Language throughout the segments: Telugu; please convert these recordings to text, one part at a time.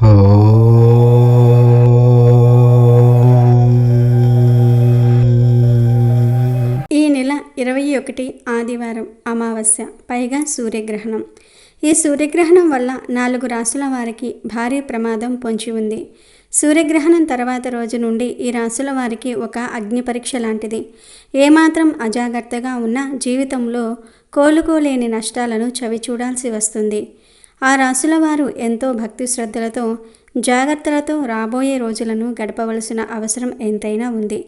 ఈ నెల 21 ఆదివారం అమావాస్య, పైగా సూర్యగ్రహణం. ఈ సూర్యగ్రహణం వల్ల 4 రాశుల వారికి భారీ ప్రమాదం పొంచి ఉంది. సూర్యగ్రహణం తర్వాత రోజు నుండి ఈ రాశుల వారికి ఒక అగ్ని పరీక్ష లాంటిది. ఏమాత్రం అజాగ్రత్తగా ఉన్నా జీవితంలో కోలుకోలేని నష్టాలను చవిచూడాల్సి వస్తుంది. ఆ రాశుల వారు ఎంతో భక్తి శ్రద్ధలతో, జాగ్రత్తలతో రాబోయే రోజులను గడపవలసిన అవసరం ఎంతైనా ఉంది.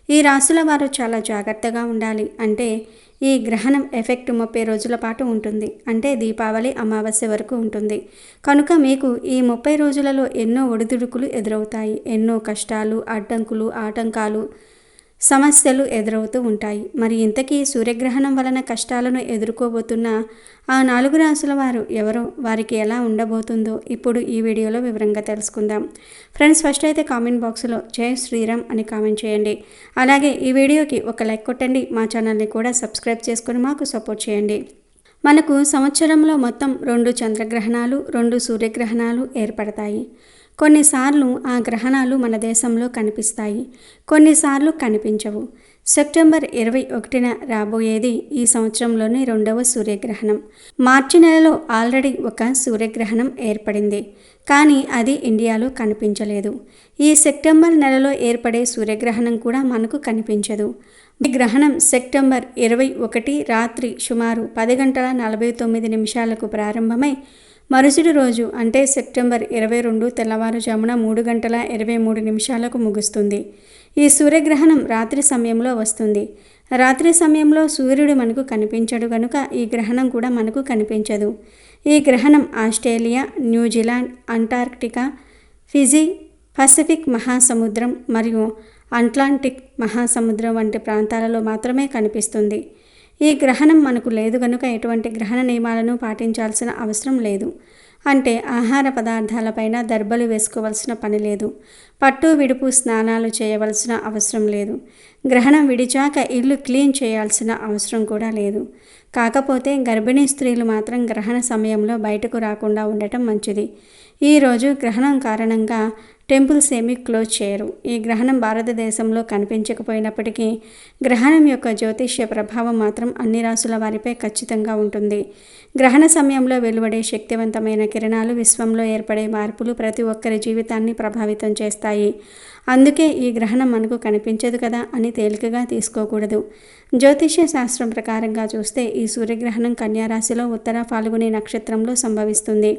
ఈ రాశుల వారు చాలా జాగ్రత్తగా ఉండాలి. అంటే ఈ గ్రహణం ఎఫెక్ట్ 30 రోజుల పాటు ఉంటుంది. అంటే దీపావళి అమావాస్య వరకు ఉంటుంది. కనుక మీకు ఈ 30 రోజులలో ఎన్నో ఒడిదుడుకులు ఎదురవుతాయి. ఎన్నో కష్టాలు, అడ్డంకులు, ఆటంకాలు, సమస్యలు ఎదురవుతూ ఉంటాయి. మరి ఇంతకీ సూర్యగ్రహణం వలన కష్టాలను ఎదుర్కోబోతున్న ఆ 4 రాశుల వారు ఎవరో, వారికి ఎలా ఉండబోతుందో ఇప్పుడు ఈ వీడియోలో వివరంగా తెలుసుకుందాం. ఫ్రెండ్స్, ఫస్ట్ అయితే కామెంట్ బాక్స్లో జై శ్రీరామ్ అని కామెంట్ చేయండి. అలాగే ఈ వీడియోకి ఒక లైక్ కొట్టండి. మా ఛానల్ని కూడా సబ్స్క్రైబ్ చేసుకొని మాకు సపోర్ట్ చేయండి. మనకు సంవత్సరంలో మొత్తం 2 చంద్రగ్రహణాలు, 2 సూర్యగ్రహణాలు ఏర్పడతాయి. కొన్నిసార్లు ఆ గ్రహణాలు మన దేశంలో కనిపిస్తాయి, కొన్నిసార్లు కనిపించవు. సెప్టెంబర్ 21న రాబోయేది ఈ సంవత్సరంలోని 2వ సూర్యగ్రహణం. మార్చి నెలలో ఆల్రెడీ ఒక సూర్యగ్రహణం ఏర్పడింది, కానీ అది ఇండియాలో కనిపించలేదు. ఈ సెప్టెంబర్ నెలలో ఏర్పడే సూర్యగ్రహణం కూడా మనకు కనిపించదు. ఈ గ్రహణం సెప్టెంబర్ 21 రాత్రి సుమారు 10:49 ప్రారంభమై మరుసటి రోజు అంటే సెప్టెంబర్ 22 తెల్లవారుజామున 3:23 ముగుస్తుంది. ఈ సూర్యగ్రహణం రాత్రి సమయంలో వస్తుంది. రాత్రి సమయంలో సూర్యుడు మనకు కనిపించడు గనుక ఈ గ్రహణం కూడా మనకు కనిపించదు. ఈ గ్రహణం Australia, New Zealand, Antarctica, Fiji, Pacific మహాసముద్రం మరియు అట్లాంటిక్ మహాసముద్రం వంటి ప్రాంతాలలో మాత్రమే కనిపిస్తుంది. ఈ గ్రహణం మనకు లేదు గనుక ఎటువంటి గ్రహణ నియమాలను పాటించాల్సిన అవసరం లేదు. అంటే ఆహార పదార్థాలపైన దర్బలు వేసుకోవాల్సిన పని లేదు. పట్టు విడుపు స్నానాలు చేయవలసిన అవసరం లేదు. గ్రహణం విడిచాక ఇల్లు క్లీన్ చేయాల్సిన అవసరం కూడా లేదు. కాకపోతే గర్భిణీ స్త్రీలు మాత్రం గ్రహణ సమయంలో బయటకు రాకుండా ఉండటం మంచిది. ఈరోజు గ్రహణం కారణంగా టెంపుల్స్ ఏమీ క్లోజ్ చేయరు. ఈ గ్రహణం భారతదేశంలో కనిపించకపోయినప్పటికీ గ్రహణం యొక్క జ్యోతిష్య ప్రభావం మాత్రం అన్ని రాశుల వారిపై ఖచ్చితంగా ఉంటుంది. గ్రహణ సమయంలో వెలువడే శక్తివంతమైన కిరణాలు విశ్వంలో ఏర్పడే మార్పులు ప్రతి ఒక్కరి జీవితాన్ని ప్రభావితం చేస్తాయి. అందుకే ఈ గ్రహణం మనకు కనిపించదు కదా అని తేలికగా తీసుకోకూడదు. జ్యోతిష్య శాస్త్రం ప్రకారంగా చూస్తే ఈ సూర్యగ్రహణం కన్యారాశిలో ఉత్తర ఫాల్గుని నక్షత్రంలో సంభవిస్తుంది.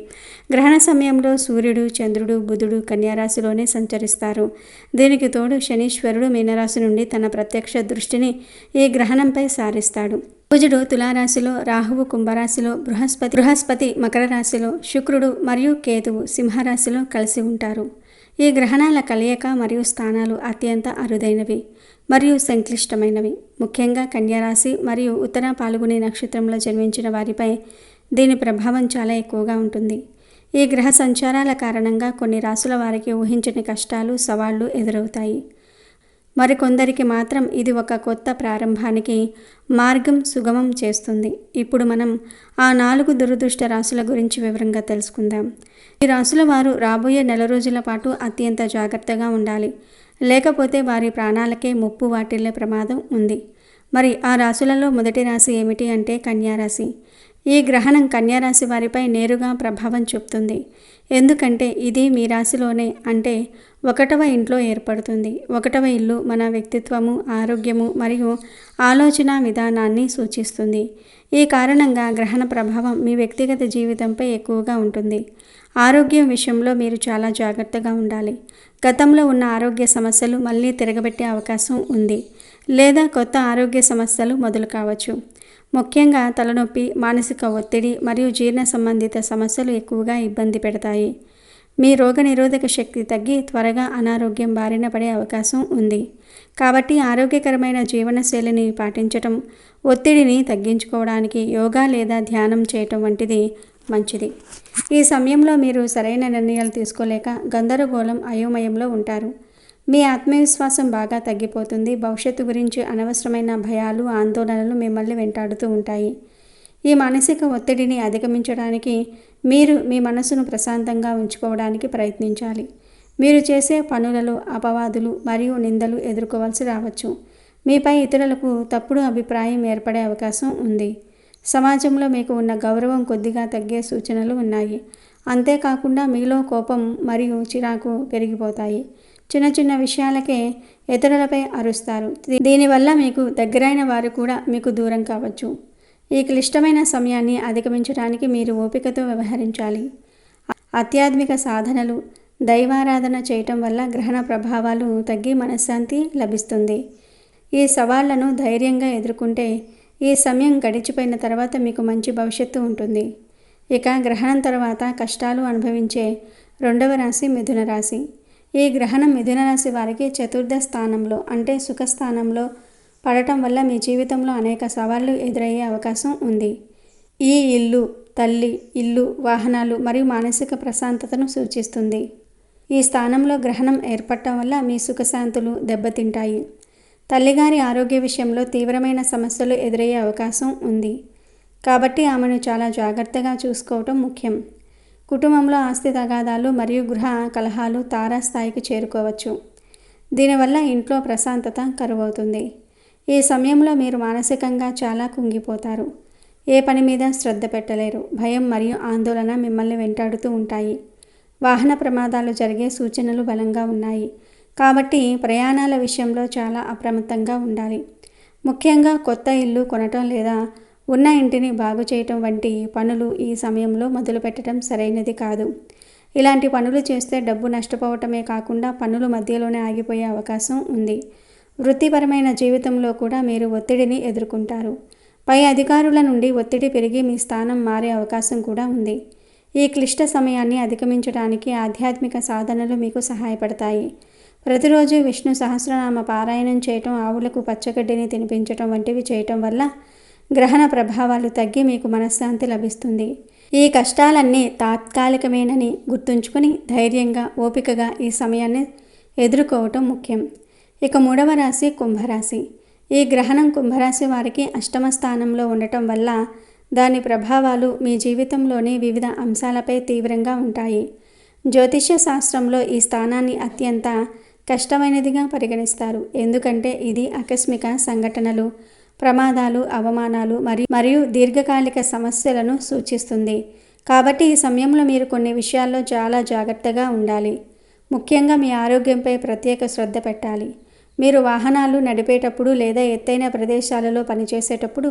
గ్రహణ సమయంలో సూర్యుడు, చంద్రుడు, బుధుడు కన్యారాశిలోనే సంచరిస్తారు. దీనికి తోడు శనీశ్వరుడు మీనరాశి నుండి తన ప్రత్యక్ష దృష్టిని ఈ గ్రహణంపై సారిస్తాడు. కుజుడు తులారాశిలో, రాహువు కుంభరాశిలో, బృహస్పతి మకర రాశిలో, శుక్రుడు మరియు కేతువు సింహరాశిలో కలిసి ఉంటారు. ఈ గ్రహణాల కలయిక మరియు స్థానాలు అత్యంత అరుదైనవి మరియు సంక్లిష్టమైనవి. ముఖ్యంగా కన్యారాశి మరియు ఉత్తర ఫాల్గుని నక్షత్రంలో జన్మించిన వారిపై దీని ప్రభావం చాలా ఎక్కువగా ఉంటుంది. ఈ గ్రహ సంచారాల కారణంగా కొన్ని రాశుల వారికి ఊహించని కష్టాలు, సవాళ్లు ఎదురవుతాయి. మరికొందరికి మాత్రం ఇది ఒక కొత్త ప్రారంభానికి మార్గం సుగమం చేస్తుంది. ఇప్పుడు మనం ఆ 4 దురదృష్ట రాశుల గురించి వివరంగా తెలుసుకుందాం. ఈ రాశుల వారు రాబోయే నెల రోజుల పాటు అత్యంత జాగ్రత్తగా ఉండాలి. లేకపోతే వారి ప్రాణాలకే ముప్పు వాటిల్లే ప్రమాదం ఉంది. మరి ఆ రాశులలో మొదటి రాశి ఏమిటి అంటే కన్యారాశి. ఈ గ్రహణం కన్యారాశి వారిపై నేరుగా ప్రభావం చూపుతుంది. ఎందుకంటే ఇది మీ రాశిలోనే, అంటే 1వ ఇంట్లో ఏర్పడుతుంది. 1వ ఇల్లు మన వ్యక్తిత్వము, ఆరోగ్యము మరియు ఆలోచన విధానాన్ని సూచిస్తుంది. ఈ కారణంగా గ్రహణ ప్రభావం మీ వ్యక్తిగత జీవితంపై ఎక్కువగా ఉంటుంది. ఆరోగ్యం విషయంలో మీరు చాలా జాగ్రత్తగా ఉండాలి. గతంలో ఉన్న ఆరోగ్య సమస్యలు మళ్ళీ తిరగబెట్టే అవకాశం ఉంది, లేదా కొత్త ఆరోగ్య సమస్యలు మొదలు కావచ్చు. ముఖ్యంగా తలనొప్పి, మానసిక ఒత్తిడి మరియు జీర్ణ సంబంధిత సమస్యలు ఎక్కువగా ఇబ్బంది పెడతాయి. మీ రోగనిరోధక శక్తి తగ్గి త్వరగా అనారోగ్యం బారిన పడే అవకాశం ఉంది. కాబట్టి ఆరోగ్యకరమైన జీవనశైలిని పాటించటం, ఒత్తిడిని తగ్గించుకోవడానికి యోగా లేదా ధ్యానం చేయటం వంటిది మంచిది. ఈ సమయంలో మీరు సరైన నిర్ణయాలు తీసుకోలేక గందరగోళం, అయోమయంలో ఉంటారు. మీ ఆత్మవిశ్వాసం బాగా తగ్గిపోతుంది. భవిష్యత్తు గురించి అనవసరమైన భయాలు, ఆందోళనలు మిమ్మల్ని వెంటాడుతూ ఉంటాయి. ఈ మానసిక ఒత్తిడిని అధిగమించడానికి మీరు మీ మనసును ప్రశాంతంగా ఉంచుకోవడానికి ప్రయత్నించాలి. మీరు చేసే పనులలో అపవాదులు మరియు నిందలు ఎదుర్కోవాల్సి రావచ్చు. మీపై ఇతరులకు తప్పుడు అభిప్రాయం ఏర్పడే అవకాశం ఉంది. సమాజంలో మీకు ఉన్న గౌరవం కొద్దిగా తగ్గే సూచనలు ఉన్నాయి. అంతేకాకుండా మీలో కోపం మరియు చిరాకు పెరిగిపోతాయి. చిన్న చిన్న విషయాలకే ఇతరులపై అరుస్తారు. దీనివల్ల మీకు దగ్గరైన వారు కూడా మీకు దూరం కావచ్చు. ఈ క్లిష్టమైన సమయాన్ని అధిగమించడానికి మీరు ఓపికతో వ్యవహరించాలి. ఆధ్యాత్మిక సాధనలు, దైవారాధన చేయటం వల్ల గ్రహణ ప్రభావాలు తగ్గి మనశ్శాంతి లభిస్తుంది. ఈ సవాళ్లను ధైర్యంగా ఎదుర్కొంటే ఈ సమయం గడిచిపోయిన తర్వాత మీకు మంచి భవిష్యత్తు ఉంటుంది. ఇక గ్రహణం తర్వాత కష్టాలు అనుభవించే రెండవ రాశి మిథున రాశి. ఈ గ్రహణం మిథున రాశి వారికి చతుర్థ స్థానంలో అంటే సుఖస్థానంలో పడటం వల్ల మీ జీవితంలో అనేక సవాళ్లు ఎదురయ్యే అవకాశం ఉంది. ఈ ఇల్లు, తల్లి, ఇల్లు, వాహనాలు మరియు మానసిక ప్రశాంతతను సూచిస్తుంది. ఈ స్థానంలో గ్రహణం ఏర్పడటం వల్ల మీ సుఖశాంతులు దెబ్బతింటాయి. తల్లిగారి ఆరోగ్య విషయంలో తీవ్రమైన సమస్యలు ఎదురయ్యే అవకాశం ఉంది. కాబట్టి ఆమెను చాలా జాగ్రత్తగా చూసుకోవటం ముఖ్యం. కుటుంబంలో ఆస్తి తగాదాలు మరియు గృహ కలహాలు తారాస్థాయికి చేరుకోవచ్చు. దీనివల్ల ఇంట్లో ప్రశాంతత కరువవుతుంది. ఈ సమయంలో మీరు మానసికంగా చాలా కుంగిపోతారు. ఏ పని మీద శ్రద్ధ పెట్టలేరు. భయం మరియు ఆందోళన మిమ్మల్ని వెంటాడుతూ ఉంటాయి. వాహన ప్రమాదాలు జరిగే సూచనలు బలంగా ఉన్నాయి. కాబట్టి ప్రయాణాల విషయంలో చాలా అప్రమత్తంగా ఉండాలి. ముఖ్యంగా కొత్త ఇల్లు కొనటం లేదా ఉన్న ఇంటిని బాగు చేయటం వంటి పనులు ఈ సమయంలో మొదలుపెట్టడం సరైనది కాదు. ఇలాంటి పనులు చేస్తే డబ్బు నష్టపోవటమే కాకుండా పనులు మధ్యలోనే ఆగిపోయే అవకాశం ఉంది. వృత్తిపరమైన జీవితంలో కూడా మీరు ఒత్తిడిని ఎదుర్కొంటారు. పై అధికారుల నుండి ఒత్తిడి పెరిగి మీ స్థానం మారే అవకాశం కూడా ఉంది. ఈ క్లిష్ట సమయాన్ని అధిగమించడానికి ఆధ్యాత్మిక సాధనలు మీకు సహాయపడతాయి. ప్రతిరోజు విష్ణు సహస్రనామ పారాయణం చేయటం, ఆవులకు పచ్చగడ్డిని తినిపించటం వంటివి చేయటం వల్ల గ్రహణ ప్రభావాలు తగ్గి మీకు మనశ్శాంతి లభిస్తుంది. ఈ కష్టాలన్నీ తాత్కాలికమేనని గుర్తుంచుకొని ధైర్యంగా, ఓపికగా ఈ సమయాన్ని ఎదుర్కోవటం ముఖ్యం. ఇక మూడవ రాశి కుంభరాశి. ఈ గ్రహణం కుంభరాశి వారికి అష్టమ స్థానంలో ఉండటం వల్ల దాని ప్రభావాలు మీ జీవితంలోని వివిధ అంశాలపై తీవ్రంగా ఉంటాయి. జ్యోతిష్య శాస్త్రంలో ఈ స్థానాన్ని అత్యంత కష్టమైనదిగా పరిగణిస్తారు. ఎందుకంటే ఇది ఆకస్మిక సంఘటనలు, ప్రమాదాలు, అవమానాలు మరియు దీర్ఘకాలిక సమస్యలను సూచిస్తుంది. కాబట్టి ఈ సమయంలో మీరు కొన్ని విషయాల్లో చాలా జాగ్రత్తగా ఉండాలి. ముఖ్యంగా మీ ఆరోగ్యంపై ప్రత్యేక శ్రద్ధ పెట్టాలి. మీరు వాహనాలు నడిపేటప్పుడు లేదా ఎత్తైన ప్రదేశాలలో పనిచేసేటప్పుడు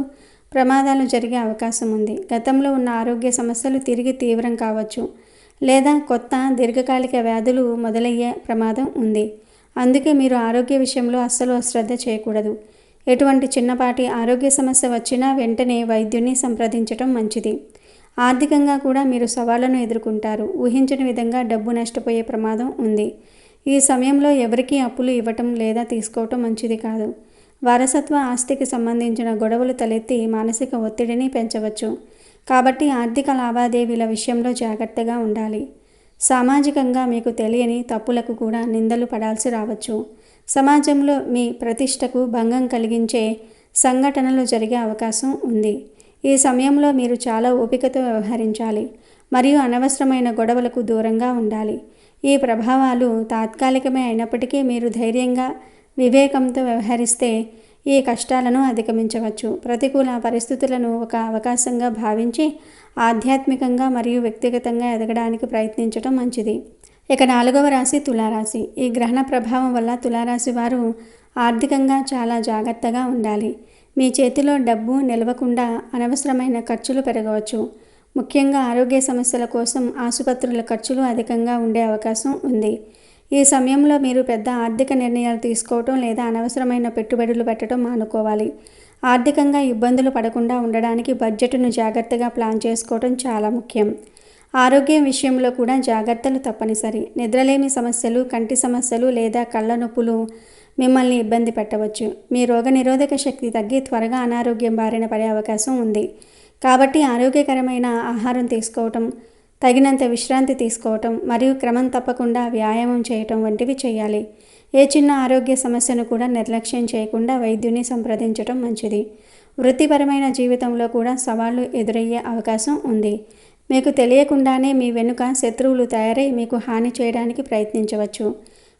ప్రమాదాలు జరిగే అవకాశం ఉంది. గతంలో ఉన్న ఆరోగ్య సమస్యలు తిరిగి తీవ్రం కావచ్చు లేదా కొత్త దీర్ఘకాలిక వ్యాధులు మొదలయ్యే ప్రమాదం ఉంది. అందుకే మీరు ఆరోగ్య విషయంలో అస్సలు అశ్రద్ధ చేయకూడదు. ఎటువంటి చిన్నపాటి ఆరోగ్య సమస్య వచ్చినా వెంటనే వైద్యుని సంప్రదించడం మంచిది. ఆర్థికంగా కూడా మీరు సవాళ్లను ఎదుర్కొంటారు. ఊహించని విధంగా డబ్బు నష్టపోయే ప్రమాదం ఉంది. ఈ సమయంలో ఎవరికీ అప్పులు ఇవ్వటం లేదా తీసుకోవటం మంచిది కాదు. వారసత్వ ఆస్తికి సంబంధించిన గొడవలు తలెత్తి మానసిక ఒత్తిడిని పెంచవచ్చు. కాబట్టి ఆర్థిక లావాదేవీల విషయంలో జాగ్రత్తగా ఉండాలి. సామాజికంగా మీకు తెలియని తప్పులకు కూడా నిందలు పడాల్సి రావచ్చు. సమాజంలో మీ ప్రతిష్టకు భంగం కలిగించే సంఘటనలు జరిగే అవకాశం ఉంది. ఈ సమయంలో మీరు చాలా ఓపికతో వ్యవహరించాలి మరియు అనవసరమైన గొడవలకు దూరంగా ఉండాలి. ఈ ప్రభావాలు తాత్కాలికమే అయినప్పటికీ మీరు ధైర్యంగా, వివేకంతో వ్యవహరిస్తే ఈ కష్టాలను అధిగమించవచ్చు. ప్రతికూల పరిస్థితులను ఒక అవకాశంగా భావించి ఆధ్యాత్మికంగా మరియు వ్యక్తిగతంగా ఎదగడానికి ప్రయత్నించడం మంచిది. ఇక నాలుగవ రాశి తులారాశి. ఈ గ్రహణ ప్రభావం వల్ల తులారాశి వారు ఆర్థికంగా చాలా జాగ్రత్తగా ఉండాలి. మీ చేతిలో డబ్బు నిలవకుండా అనవసరమైన ఖర్చులు పెరగవచ్చు. ముఖ్యంగా ఆరోగ్య సమస్యల కోసం ఆసుపత్రుల ఖర్చులు అధికంగా ఉండే అవకాశం ఉంది. ఈ సమయంలో మీరు పెద్ద ఆర్థిక నిర్ణయాలు తీసుకోవటం లేదా అనవసరమైన పెట్టుబడులు పెట్టడం మానుకోవాలి. ఆర్థికంగా ఇబ్బందులు పడకుండా ఉండడానికి బడ్జెట్ను జాగ్రత్తగా ప్లాన్ చేసుకోవడం చాలా ముఖ్యం. ఆరోగ్యం విషయంలో కూడా జాగ్రత్తలు తప్పనిసరి. నిద్రలేమి సమస్యలు, కంటి సమస్యలు లేదా కళ్ళ నొప్పులు మిమ్మల్ని ఇబ్బంది పెట్టవచ్చు. మీ రోగనిరోధక శక్తి తగ్గి త్వరగా అనారోగ్యం బారిన పడే అవకాశం ఉంది. కాబట్టి ఆరోగ్యకరమైన ఆహారం తీసుకోవటం, తగినంత విశ్రాంతి తీసుకోవటం మరియు క్రమం తప్పకుండా వ్యాయామం చేయటం వంటివి చేయాలి. ఏ చిన్న ఆరోగ్య సమస్యను కూడా నిర్లక్ష్యం చేయకుండా వైద్యుని సంప్రదించడం మంచిది. వృత్తిపరమైన జీవితంలో కూడా సవాళ్లు ఎదురయ్యే అవకాశం ఉంది. మీకు తెలియకుండానే మీ వెనుక శత్రువులు తయారై మీకు హాని చేయడానికి ప్రయత్నించవచ్చు.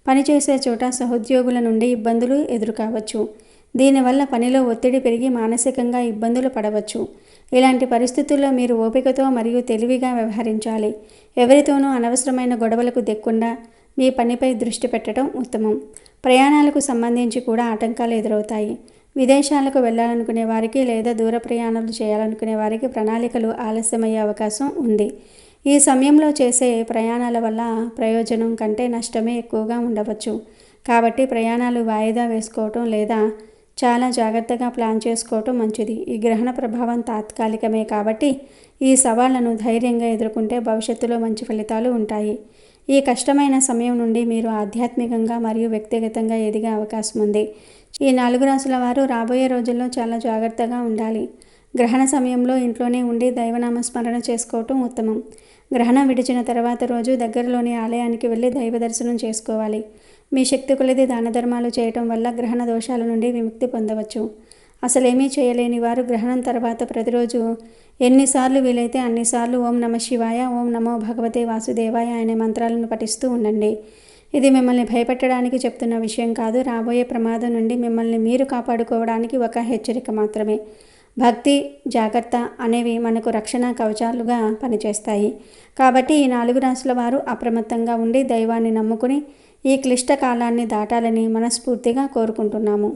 పనిచేసే చోట సహోద్యోగుల నుండి ఇబ్బందులు ఎదురుకావచ్చు. దీనివల్ల పనిలో ఒత్తిడి పెరిగి మానసికంగా ఇబ్బందులు పడవచ్చు. ఇలాంటి పరిస్థితుల్లో మీరు ఓపికతో మరియు తెలివిగా వ్యవహరించాలి. ఎవరితోనూ అనవసరమైన గొడవలకు దిక్కుండా మీ పనిపై దృష్టి పెట్టడం ఉత్తమం. ప్రయాణాలకు సంబంధించి కూడా ఆటంకాలు ఎదురవుతాయి. విదేశాలకు వెళ్ళాలనుకునే వారికి లేదా దూర ప్రయాణాలు చేయాలనుకునే వారికి ప్రణాళికలు ఆలస్యమయ్యే అవకాశం ఉంది. ఈ సమయంలో చేసే ప్రయాణాల వల్ల ప్రయోజనం కంటే నష్టమే ఎక్కువగా ఉండవచ్చు. కాబట్టి ప్రయాణాలు వాయిదా వేసుకోవటం లేదా చాలా జాగ్రత్తగా ప్లాన్ చేసుకోవటం మంచిది. ఈ గ్రహణ ప్రభావం తాత్కాలికమే కాబట్టి ఈ సవాళ్లను ధైర్యంగా ఎదుర్కొంటే భవిష్యత్తులో మంచి ఫలితాలు ఉంటాయి. ఈ కష్టమైన సమయం నుండి మీరు ఆధ్యాత్మికంగా మరియు వ్యక్తిగతంగా ఎదిగే అవకాశం ఉంది. ఈ 4 రాశుల వారు రాబోయే రోజుల్లో చాలా జాగ్రత్తగా ఉండాలి. గ్రహణ సమయంలో ఇంట్లోనే ఉండి దైవనామస్మరణ చేసుకోవటం ఉత్తమం. గ్రహణం విడిచిన తర్వాత రోజు దగ్గరలోని ఆలయానికి వెళ్ళి దైవ దర్శనం చేసుకోవాలి. మీ శక్తి కొలది దాన ధర్మాలు చేయటం వల్ల గ్రహణ దోషాల నుండి విముక్తి పొందవచ్చు. అసలేమీ చేయలేని వారు గ్రహణం తర్వాత ప్రతిరోజు ఎన్నిసార్లు వీలైతే అన్నిసార్లు ఓం నమ శివాయ, ఓం నమో భగవతే వాసుదేవాయ అనే మంత్రాలను పఠిస్తూ ఉండండి. ఇది మిమ్మల్ని భయపెట్టడానికి చెప్తున్న విషయం కాదు. రాబోయే ప్రమాదం నుండి మిమ్మల్ని మీరు కాపాడుకోవడానికి ఒక హెచ్చరిక మాత్రమే. భక్తి, జాగ్రత్త అనేవి మనకు రక్షణ కవచాలుగా పనిచేస్తాయి. కాబట్టి ఈ 4 రాశుల వారు అప్రమత్తంగా ఉండి దైవాన్ని నమ్ముకుని ఈ క్లిష్ట కాలాన్ని దాటాలని మనస్ఫూర్తిగా కోరుకుంటున్నాము.